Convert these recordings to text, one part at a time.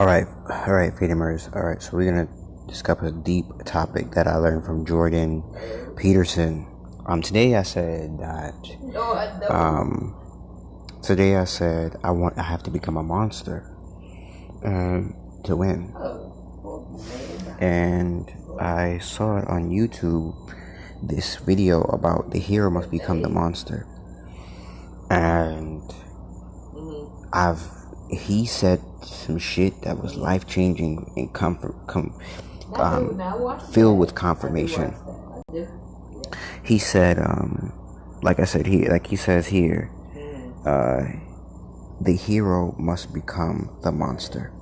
All right, Freedomers. All right, so we're gonna discuss a deep topic that I learned from Jordan Peterson. Today I said that. Today I said I have to become a monster, to win. And I saw it on YouTube. This video about the hero must become the monster, and he said some shit that was life changing and filled with confirmation. He said, like he says here, the hero must become the monster.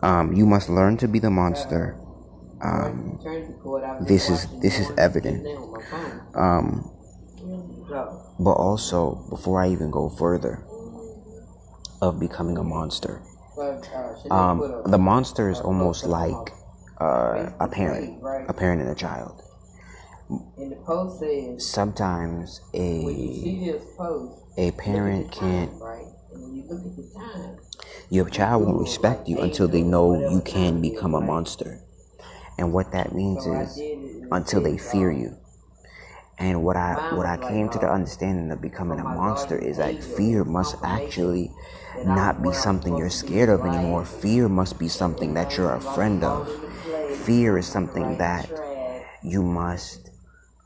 You must learn to be the monster. This is evident. But also, before I even go further of becoming a monster, the monster is almost like a parent and a child. Sometimes a parent can't. Your child won't respect you until they know you can become a monster. And what that means is until they fear you. And what I came to the understanding of becoming a monster is that fear must actually not be something you're scared of anymore. Fear must be something that you're a friend of. Fear is something that you must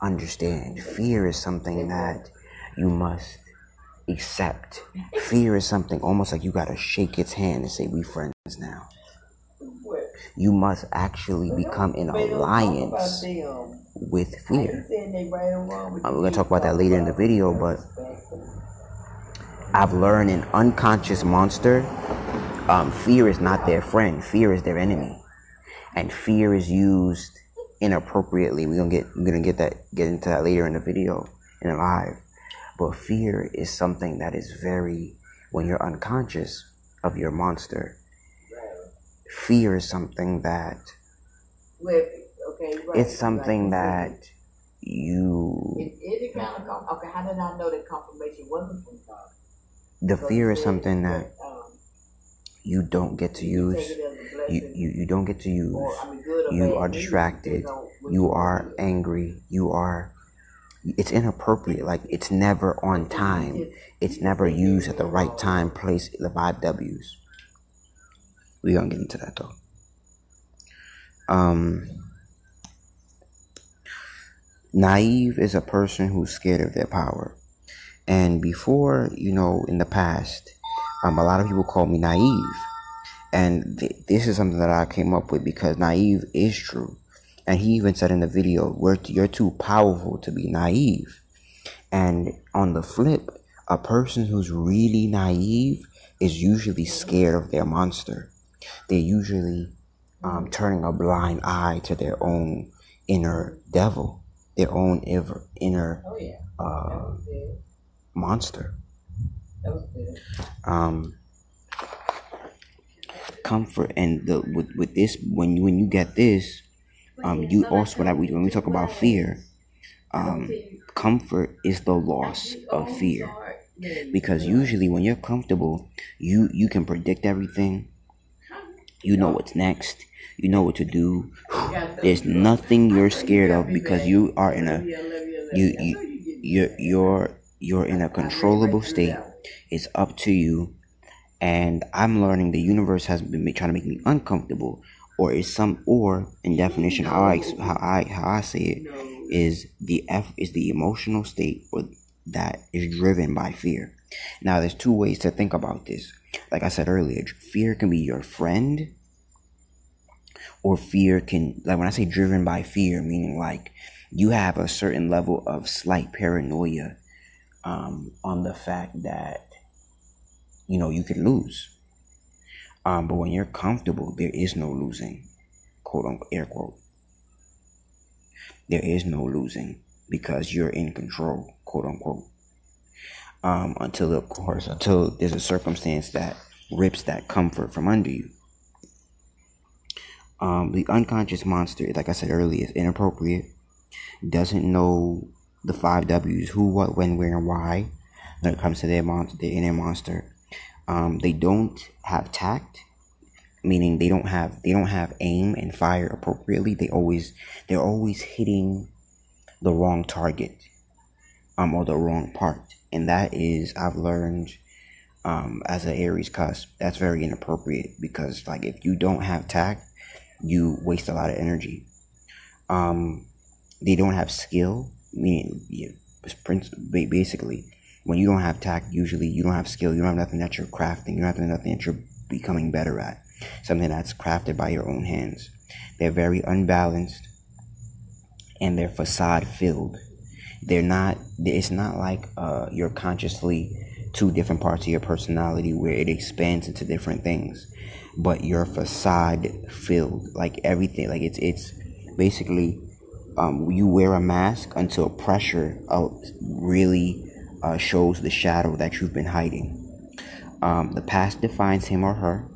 understand. Fear is something that you must accept. Fear is something almost like you gotta shake its hand and say, we friends now. You must actually become in alliance with fear. We're going to talk about that later in the video, but I've learned an unconscious monster, fear is not their friend. Fear is their enemy. And fear is used inappropriately. We're gonna get into that later in the video, in the live. But fear is something that is when you're unconscious of your monster, fear is something that it's something that you. How did I know that confirmation wasn't from God? The fear is something that you don't get to use. You don't get to use. You are distracted. You are angry. It's inappropriate. Like, it's never on time. It's never used at the right time, place, the 5 W's. We're gonna get into that though. Naive is a person who's scared of their power. And before, in the past, a lot of people call me naive. And this is something that I came up with because naive is true. And he even said in the video, you're too powerful to be naive. And on the flip, a person who's really naive is usually scared of their monster. They're usually turning a blind eye to their own inner devil, their own inner monster. Comfort and with this, when you get this, you also, when we talk about fear, comfort is the loss of fear, because usually when you're comfortable, you can predict everything. You know what's next. You know what to do. There's nothing you're scared of because you are in a you're in a controllable state. It's up to you. And I'm learning the universe has been trying to make me uncomfortable, or in definition, how I say it is the emotional state that is driven by fear. Now, there's 2 ways to think about this. Like I said earlier, fear can be your friend, or fear can, like when I say driven by fear, meaning like you have a certain level of slight paranoia on the fact that you could lose. But when you're comfortable, there is no losing, quote unquote, air quote. There is no losing because you're in control, quote unquote. Until there's a circumstance that rips that comfort from under you. The unconscious monster, like I said earlier, is inappropriate. Doesn't know the 5 W's: who, what, when, where, and why. When it comes to their inner monster, they don't have tact. meaning they don't have aim and fire appropriately. They're always hitting the wrong target, or the wrong part. And that is, I've learned, as an Aries cusp, that's very inappropriate, because like if you don't have tact, you waste a lot of energy. They don't have skill, meaning basically when you don't have tact, usually you don't have skill, you don't have nothing that you're crafting, you don't have nothing that you're becoming better at, something that's crafted by your own hands. They're very unbalanced, and they're facade filled. It's not like you're consciously two different parts of your personality where it expands into different things, but you're facade filled, like everything, like it's basically, you wear a mask until pressure really shows the shadow that you've been hiding. The past defines him or her,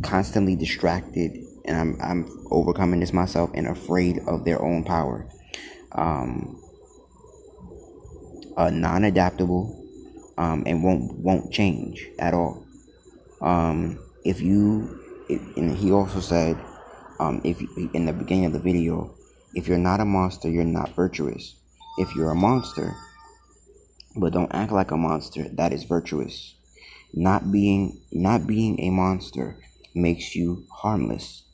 constantly distracted, and I'm overcoming this myself, and afraid of their own power. Non-adaptable, and won't change at all. And he also said, in the beginning of the video, if you're not a monster, you're not virtuous. If you're a monster but don't act like a monster, that is virtuous. Not being a monster makes you harmless.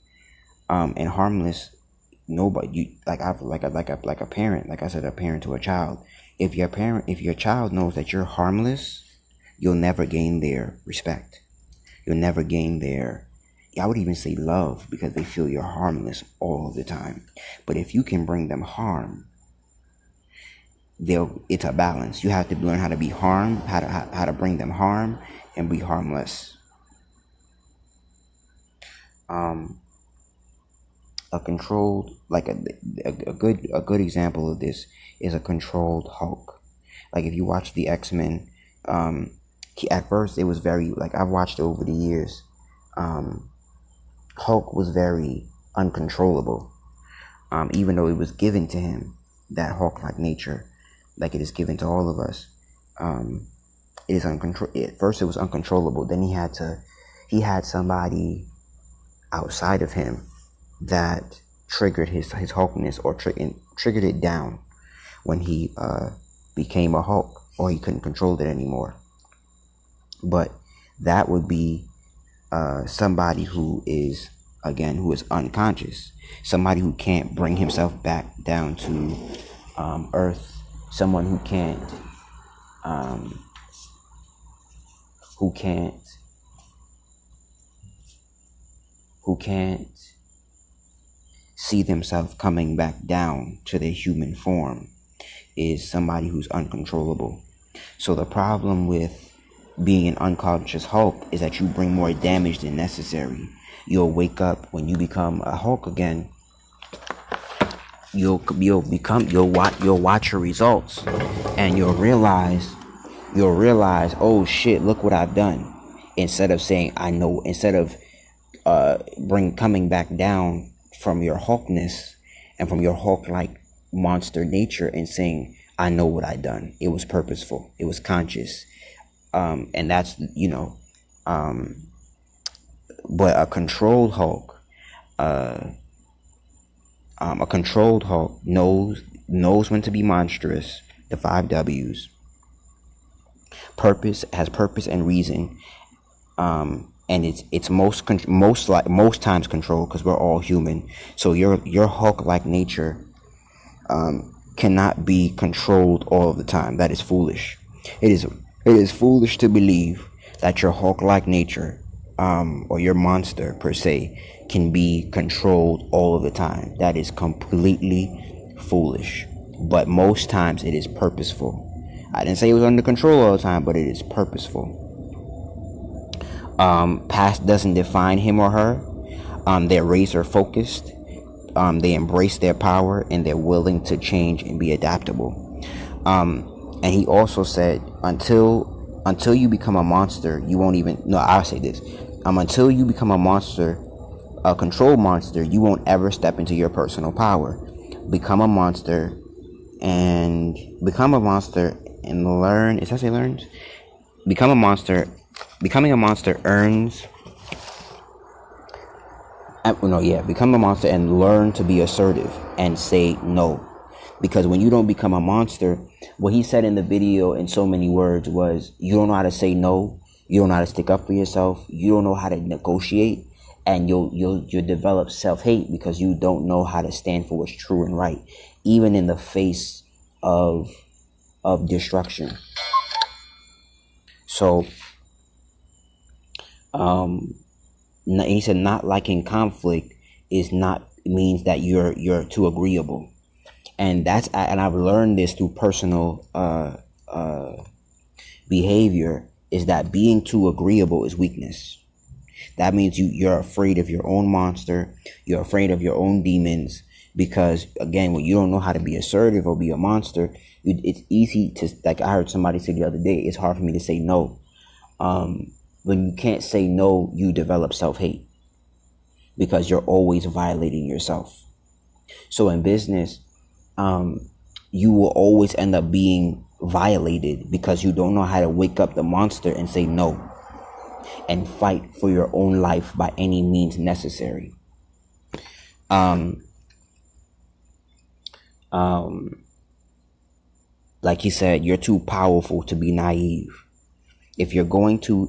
And harmless, nobody, like a parent, like I said, a parent to a child. If your child knows that you're harmless, you'll never gain their respect. You'll never gain their, I would even say love, because they feel you're harmless all the time. But if you can bring them harm, it's a balance. You have to learn how to be harmed, how to bring them harm and be harmless. A controlled, like a good example of this is a controlled Hulk. Like if you watch the X-Men, at first it was very, like I've watched it over the years, Hulk was very uncontrollable, even though it was given to him, that Hulk-like nature, like it is given to all of us. It is at first it was uncontrollable. Then he had somebody outside of him that triggered his Hulkness, or triggered it down when he became a Hulk, or he couldn't control it anymore. But that would be somebody who is unconscious, somebody who can't bring himself back down to earth, someone who can't see themselves coming back down to their human form, is somebody who's uncontrollable. So the problem with being an unconscious Hulk is that you bring more damage than necessary. You'll wake up when you become a Hulk again. You'll watch your results, and you'll realize, oh shit, look what I've done. Instead of saying instead of coming back down from your Hulkness and from your Hulk-like monster nature and saying, I know what I done. It was purposeful. It was conscious. And that's, but a controlled Hulk, knows when to be monstrous, the 5 W's. Has purpose and reason. And it's most times controlled, because we're all human. So your Hulk-like nature cannot be controlled all of the time. That is foolish. It is foolish to believe that your Hulk-like nature, or your monster per se, can be controlled all of the time. That is completely foolish. But most times it is purposeful. I didn't say it was under control all the time, but it is purposeful. Past doesn't define him or her. They're razor focused. They embrace their power, and they're willing to change and be adaptable. And he also said, until you become a monster, you won't even, no, I'll say this. Until you become a monster, a controlled monster, you won't ever step into your personal power. Become a monster and learn. Is that say learns? Becoming a monster earns No, yeah, become a monster and learn to be assertive and say no. Because when you don't become a monster, what he said in the video in so many words was, you don't know how to say no, you don't know how to stick up for yourself, you don't know how to negotiate, and you'll develop self-hate because you don't know how to stand for what's true and right, even in the face of destruction. So he said not liking conflict means that you're too agreeable. And I've learned this through personal behavior, is that being too agreeable is weakness. That means you're afraid of your own monster, you're afraid of your own demons, because again, when you don't know how to be assertive or be a monster, it's easy to, like I heard somebody say the other day, it's hard for me to say no. When you can't say no, you develop self-hate because you're always violating yourself. So in business, you will always end up being violated because you don't know how to wake up the monster and say no and fight for your own life by any means necessary. Like he said, you're too powerful to be naive. If you're going to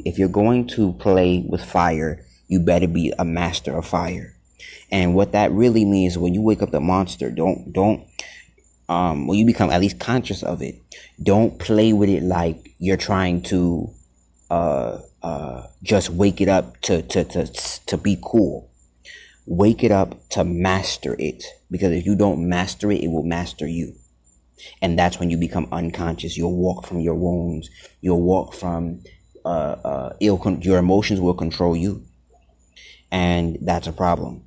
play with fire, you better be a master of fire. And what that really means, when you wake up the monster, when you become at least conscious of it, don't play with it like you're trying to just wake it up to be cool. Wake it up to master it, because if you don't master it, it will master you. And that's when you become unconscious. You'll walk from your wounds. You'll walk from your emotions will control you, and that's a problem.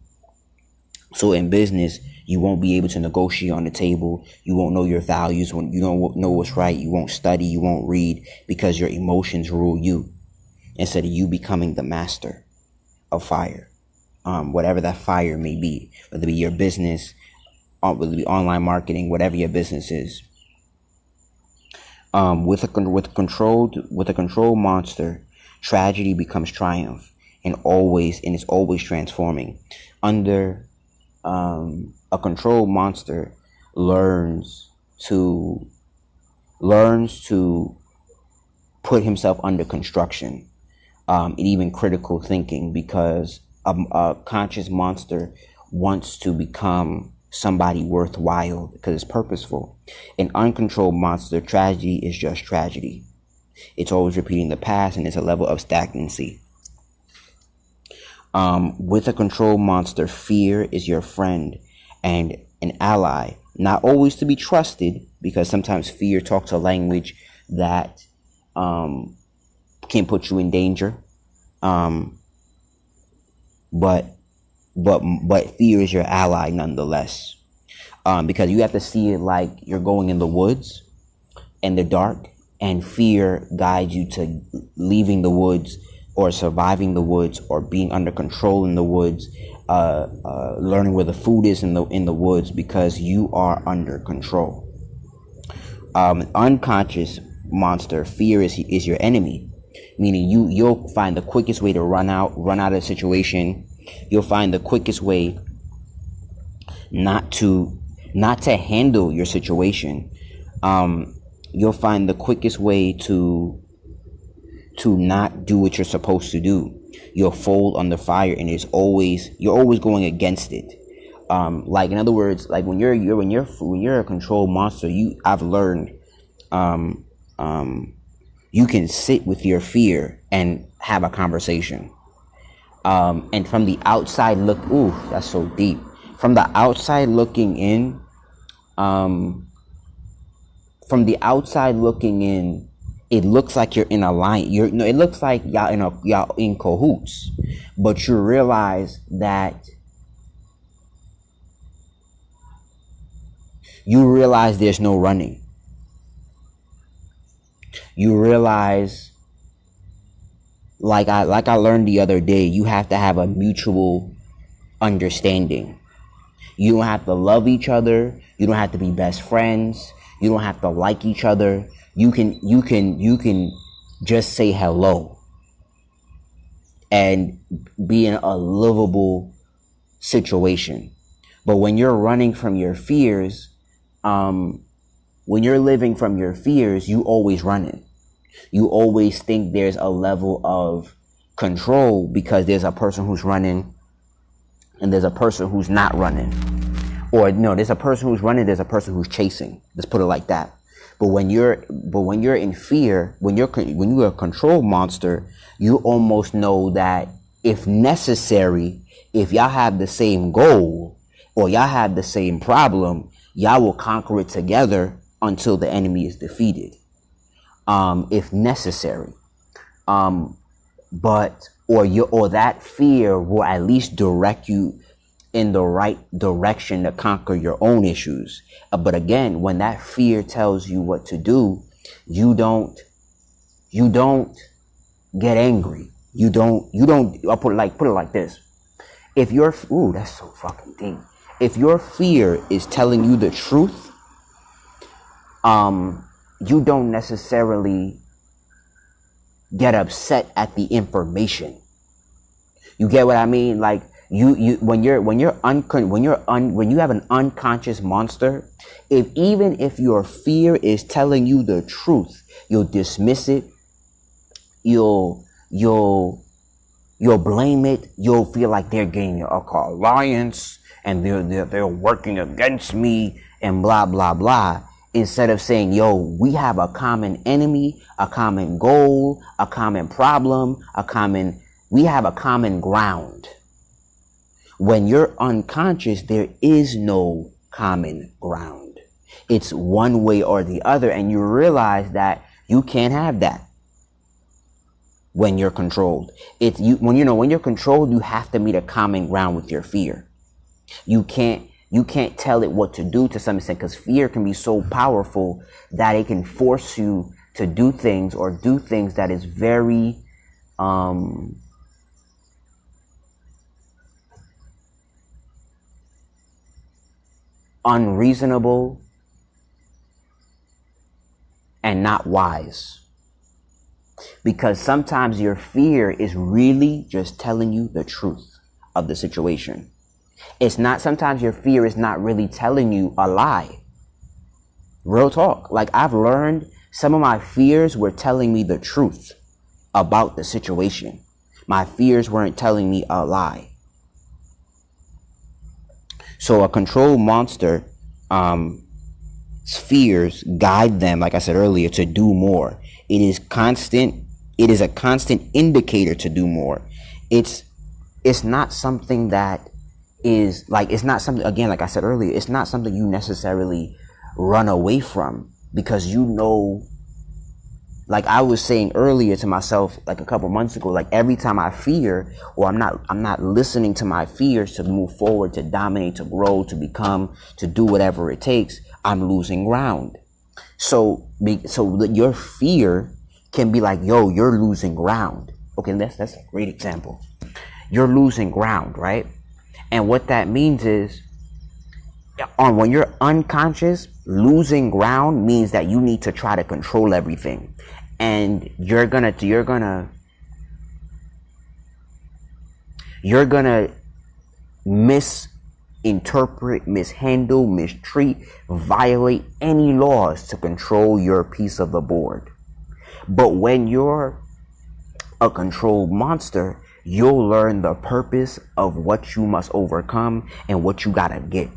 So in business, you won't be able to negotiate on the table. You won't know your values. When you don't know what's right, you won't study, you won't read, because your emotions rule you instead of you becoming the master of fire. Whatever that fire may be, whether it be your business, whether it be online marketing, whatever your business is. With a controlled monster, tragedy becomes triumph, and it's always transforming. Under a controlled monster learns to put himself under construction, and even critical thinking, because a conscious monster wants to become somebody worthwhile because it's purposeful. An uncontrolled monster, tragedy is just tragedy. It's always repeating the past, and it's a level of stagnancy. With a controlled monster, fear is your friend and an ally, not always to be trusted, because sometimes fear talks a language that can put you in danger. But fear is your ally nonetheless, because you have to see it like you're going in the woods in the dark, and fear guides you to leaving the woods or surviving the woods or being under control in the woods, learning where the food is in the woods, because you are under control. Unconscious monster, fear is your enemy, meaning you'll find the quickest way to run out of a situation. You'll find the quickest way not to handle your situation. You'll find the quickest way to not do what you're supposed to do. You'll fold under fire, and you're always going against it. Like, in other words, like when you're a controlled monster, I've learned, you can sit with your fear and have a conversation. And from the outside that's so deep. From the outside looking in, it looks like you're in a line. It looks like y'all in cahoots, but you realize there's no running. You realize, like I learned the other day, you have to have a mutual understanding. You don't have to love each other. You don't have to be best friends. You don't have to like each other. You can just say hello and be in a livable situation. But when you're running from your fears, when you're living from your fears, you always running. You always think there's a level of control because there's a person who's running and there's a person who's not running. Or no, there's a person who's running, there's a person who's chasing. Let's put it like that. But when you're in fear, when you're a control monster, you almost know that if necessary, if y'all have the same goal or y'all have the same problem, y'all will conquer it together until the enemy is defeated. If necessary. But that fear will at least direct you in the right direction to conquer your own issues. But again, when that fear tells you what to do, you don't get angry. You don't, I'll put it like this. If your, that's so fucking deep. If your fear is telling you the truth, you don't necessarily get upset at the information. You get what I mean? Like when you have an unconscious monster, even if your fear is telling you the truth, you'll dismiss it. You'll blame it. You'll feel like they're getting a alliance and they're working against me and blah blah blah. Instead of saying, yo, we have a common enemy, a common goal, a common problem, we have a common ground. When you're unconscious, there is no common ground. It's one way or the other, and you realize that you can't have that when you're controlled. When you're controlled, you have to meet a common ground with your fear. You can't tell it what to do to some extent, because fear can be so powerful that it can force you to do things that is very unreasonable and not wise. Because sometimes your fear is really just telling you the truth of the situation. Sometimes your fear is not really telling you a lie. Real talk. Like, I've learned some of my fears were telling me the truth about the situation. My fears weren't telling me a lie. So a control monster, fears guide them, like I said earlier, to do more. It is a constant indicator to do more. It's not something that is like, it's not something, again, like I said earlier, it's not something you necessarily run away from, because like I was saying earlier to myself, like a couple months ago, like every time I fear, or I'm not listening to my fears to move forward, to dominate, to grow, to become, to do whatever it takes, I'm losing ground. So your fear can be like, yo, you're losing ground. Okay, that's a great example. You're losing ground, right? And what that means is, when you're unconscious, losing ground means that you need to try to control everything. And you're gonna misinterpret, mishandle, mistreat, violate any laws to control your piece of the board. But when you're a controlled monster, you'll learn the purpose of what you must overcome and what you gotta get.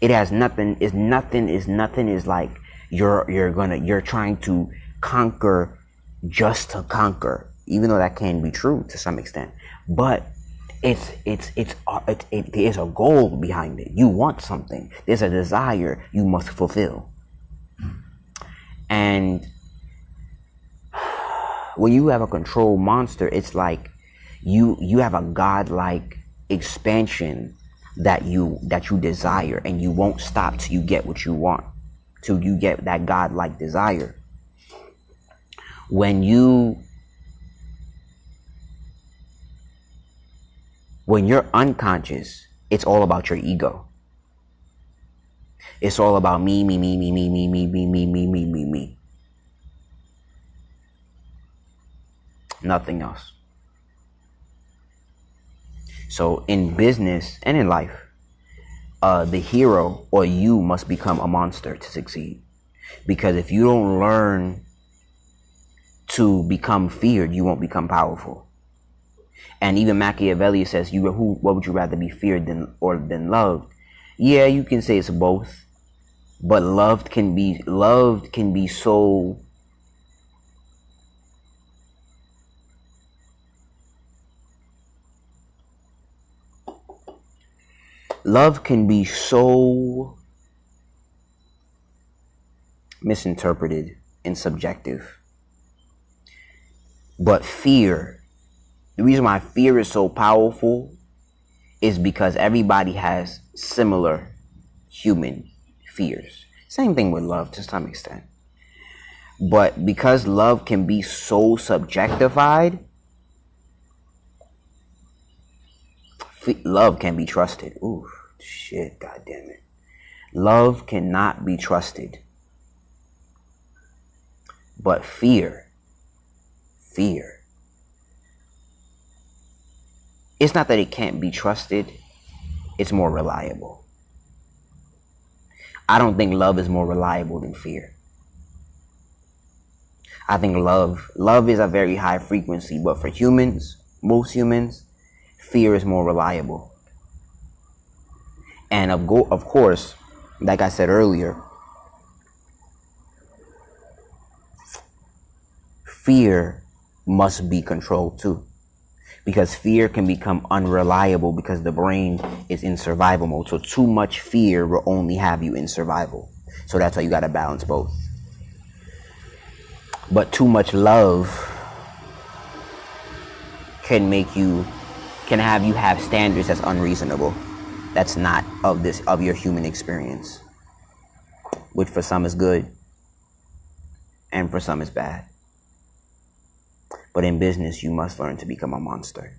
It has nothing is like you're trying to conquer just to conquer, even though that can be true to some extent. But there's a goal behind it. You want something. There's a desire you must fulfill. And when you have a control monster, it's like you have a godlike expansion that you desire, and you won't stop till you get what you want, till you get that godlike desire. When you're unconscious, it's all about your ego. It's all about me. Nothing else. So in business and in life, the hero or you must become a monster to succeed. Because if you don't learn to become feared, you won't become powerful. And even Machiavelli says, what would you rather be feared than loved? Yeah, you can say it's both, but loved can be so love can be so misinterpreted and subjective. But fear, the reason why fear is so powerful is because everybody has similar human fears. Same thing with love to some extent. But because love can be so subjectified, love can be trusted. Ooh, shit, god damn it. Love cannot be trusted. But fear, it's not that it can't be trusted, it's more reliable. I don't think love is more reliable than fear. I think love is a very high frequency, but for humans, most humans, fear is more reliable. And of course, like I said earlier, fear must be controlled too. Because fear can become unreliable because the brain is in survival mode. So too much fear will only have you in survival. So that's why you got to balance both. But too much love can have you have standards that's unreasonable. That's not of your human experience. Which for some is good and for some is bad. But in business, you must learn to become a monster.